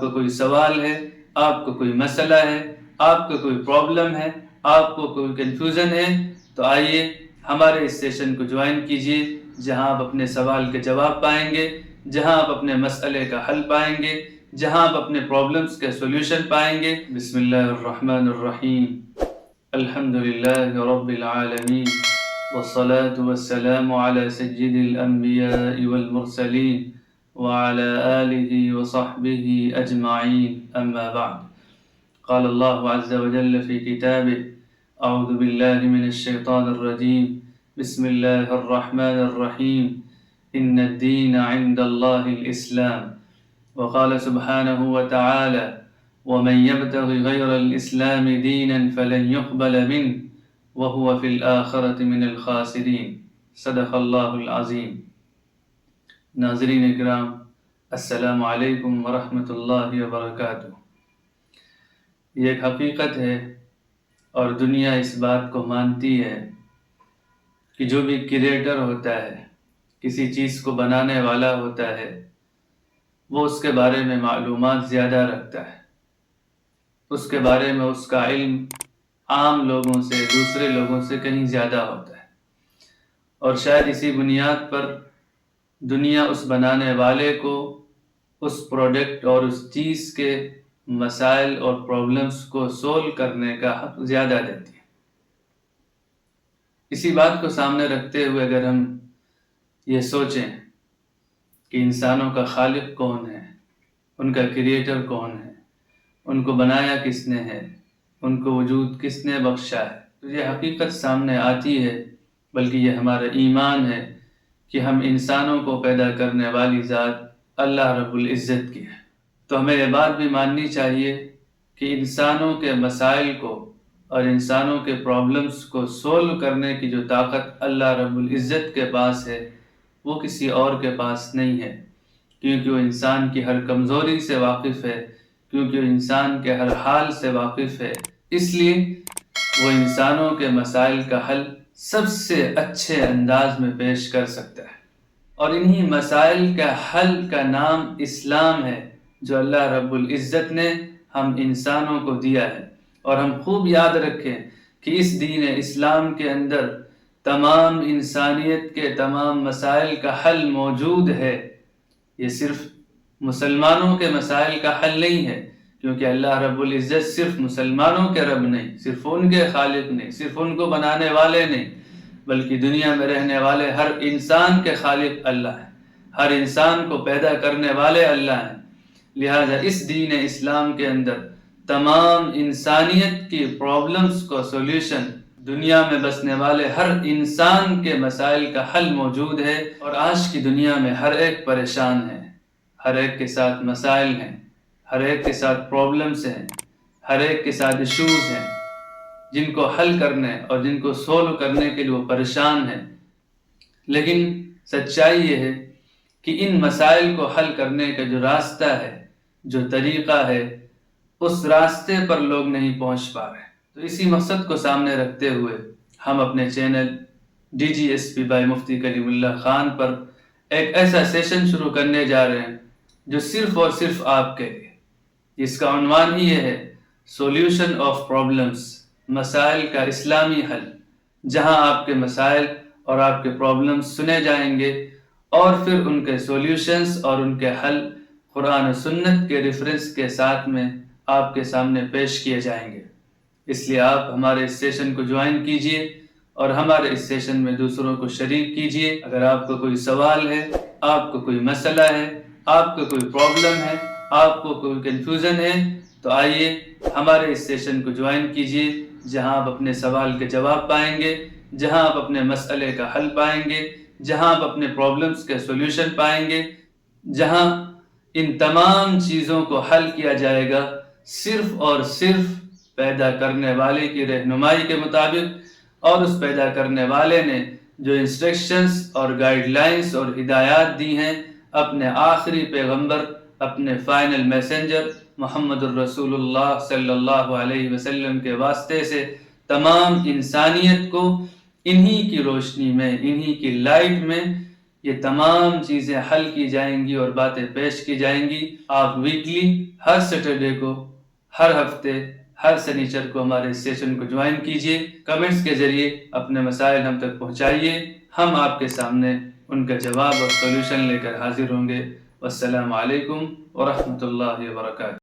کو کوئی سوال ہے، آپ کو کوئی مسئلہ ہے، آپ کو کوئی پرابلم ہے، آپ کو کوئی کنفیوژن ہے، تو آئیے ہمارے اس سیشن کو جوائن کیجیے، جہاں آپ اپنے سوال کے جواب پائیں گے، جہاں آپ اپنے مسئلے کا حل پائیں گے، جہاں آپ اپنے پرابلمز کے سولوشن پائیں گے۔ بسم اللہ الرحمن الرحیم، الحمدللہ رب العالمین، والصلاة والسلام على سید الانبیاء والمرسلین وعلى آلہ وصحبہ اجمعین، اما بعد۔ قال اللہ عز وجل فی کتابہ، اعوذ باللہ من الشیطان الرجیم، بسم اللہ الرحمن الرحیم، ان الدین عند اللہ الاسلام۔ وقال سبحانہ وتعالی، ومن يبتغ غیر الاسلام دینا فلن يقبل منه وهو في الآخرة من الخاسرین۔ صدق اللہ العظیم۔ ناظرین اکرام، السلام علیکم ورحمۃ اللہ وبرکاتہ۔ یہ ایک حقیقت ہے اور دنیا اس بات کو مانتی ہے کہ جو بھی کریٹر ہوتا ہے، کسی چیز کو بنانے والا ہوتا ہے، وہ اس کے بارے میں معلومات زیادہ رکھتا ہے، اس کے بارے میں اس کا علم عام لوگوں سے، دوسرے لوگوں سے کہیں زیادہ ہوتا ہے، اور شاید اسی بنیاد پر دنیا اس بنانے والے کو اس پروڈکٹ اور اس چیز کے مسائل اور پرابلمز کو سولو کرنے کا حق زیادہ دیتی ہے۔ اسی بات کو سامنے رکھتے ہوئے اگر ہم یہ سوچیں کہ انسانوں کا خالق کون ہے، ان کا کریٹر کون ہے، ان کو بنایا کس نے ہے، ان کو وجود کس نے بخشا ہے، تو یہ حقیقت سامنے آتی ہے، بلکہ یہ ہمارا ایمان ہے کہ ہم انسانوں کو پیدا کرنے والی ذات اللہ رب العزت کی ہے۔ تو ہمیں یہ بات بھی ماننی چاہیے کہ انسانوں کے مسائل کو اور انسانوں کے پرابلمز کو سولو کرنے کی جو طاقت اللہ رب العزت کے پاس ہے، وہ کسی اور کے پاس نہیں ہے، کیونکہ وہ انسان کی ہر کمزوری سے واقف ہے، کیونکہ وہ انسان کے ہر حال سے واقف ہے، اس لیے وہ انسانوں کے مسائل کا حل سب سے اچھے انداز میں پیش کر سکتا ہے۔ اور انہی مسائل کا حل کا نام اسلام ہے، جو اللہ رب العزت نے ہم انسانوں کو دیا ہے۔ اور ہم خوب یاد رکھیں کہ اس دین اسلام کے اندر تمام انسانیت کے تمام مسائل کا حل موجود ہے۔ یہ صرف مسلمانوں کے مسائل کا حل نہیں ہے، کیونکہ اللہ رب العزت صرف مسلمانوں کے رب نہیں، صرف ان کے خالق نہیں، صرف ان کو بنانے والے نہیں، بلکہ دنیا میں رہنے والے ہر انسان کے خالق اللہ ہے، ہر انسان کو پیدا کرنے والے اللہ ہیں۔ لہذا اس دین اسلام کے اندر تمام انسانیت کی پرابلمز کو سولوشن، دنیا میں بسنے والے ہر انسان کے مسائل کا حل موجود ہے۔ اور آج کی دنیا میں ہر ایک پریشان ہے، ہر ایک کے ساتھ مسائل ہیں، ہر ایک کے ساتھ پرابلمز ہیں، ہر ایک کے ساتھ ایشوز ہیں، جن کو حل کرنے اور جن کو سولو کرنے کے لیے وہ پریشان ہیں۔ لیکن سچائی یہ ہے کہ ان مسائل کو حل کرنے کا جو راستہ ہے، جو طریقہ ہے، اس راستے پر لوگ نہیں پہنچ پا رہے۔ تو اسی مقصد کو سامنے رکھتے ہوئے ہم اپنے چینل DGSP بائی مفتی کلیم اللہ خان پر ایک ایسا سیشن شروع کرنے جا رہے ہیں جو صرف اور صرف آپ کے لیے، جس کا عنوان ہی یہ ہے، سولوشن آف پرابلمز، مسائل کا اسلامی حل، جہاں آپ کے مسائل اور آپ کے پرابلمز سنے جائیں گے اور پھر ان کے سولوشنز اور ان کے حل قرآن و سنت کے ریفرنس کے ساتھ میں آپ کے سامنے پیش کیے جائیں گے۔ اس لیے آپ ہمارے اس سیشن کو جوائن کیجئے اور ہمارے اس سیشن میں دوسروں کو شریک کیجئے۔ اگر آپ کو کوئی سوال ہے، آپ کو کوئی مسئلہ ہے، آپ کو کوئی پرابلم ہے، آپ کو کوئی کنفیوژن ہے، تو آئیے ہمارے اس سیشن کو جوائن کیجئے، جہاں آپ اپنے سوال کے جواب پائیں گے، جہاں آپ اپنے مسئلے کا حل پائیں گے، جہاں آپ اپنے پرابلمز کے سولوشن پائیں گے، جہاں ان تمام چیزوں کو حل کیا جائے گا صرف اور صرف پیدا کرنے والے کی رہنمائی کے مطابق، اور اس پیدا کرنے والے نے جو انسٹرکشنز اور گائیڈ لائنز اور ہدایات دی ہیں اپنے آخری پیغمبر، اپنے فائنل میسنجر محمد الرسول اللہ صلی اللہ علیہ وسلم کے واسطے سے، تمام انسانیت کو انہی کی روشنی میں، انہی کی لائٹ میں یہ تمام چیزیں حل کی جائیں گی اور باتیں پیش کی جائیں گی۔ آپ ویکلی ہر سیٹرڈے کو، ہر ہفتے، ہر سنیچر کو ہمارے اس سیشن کو جوائن کیجیے۔ کمنٹس کے ذریعے اپنے مسائل ہم تک پہنچائیے، ہم آپ کے سامنے ان کا جواب اور سولوشن لے کر حاضر ہوں گے۔ والسلام علیکم ورحمۃ اللہ وبرکاتہ۔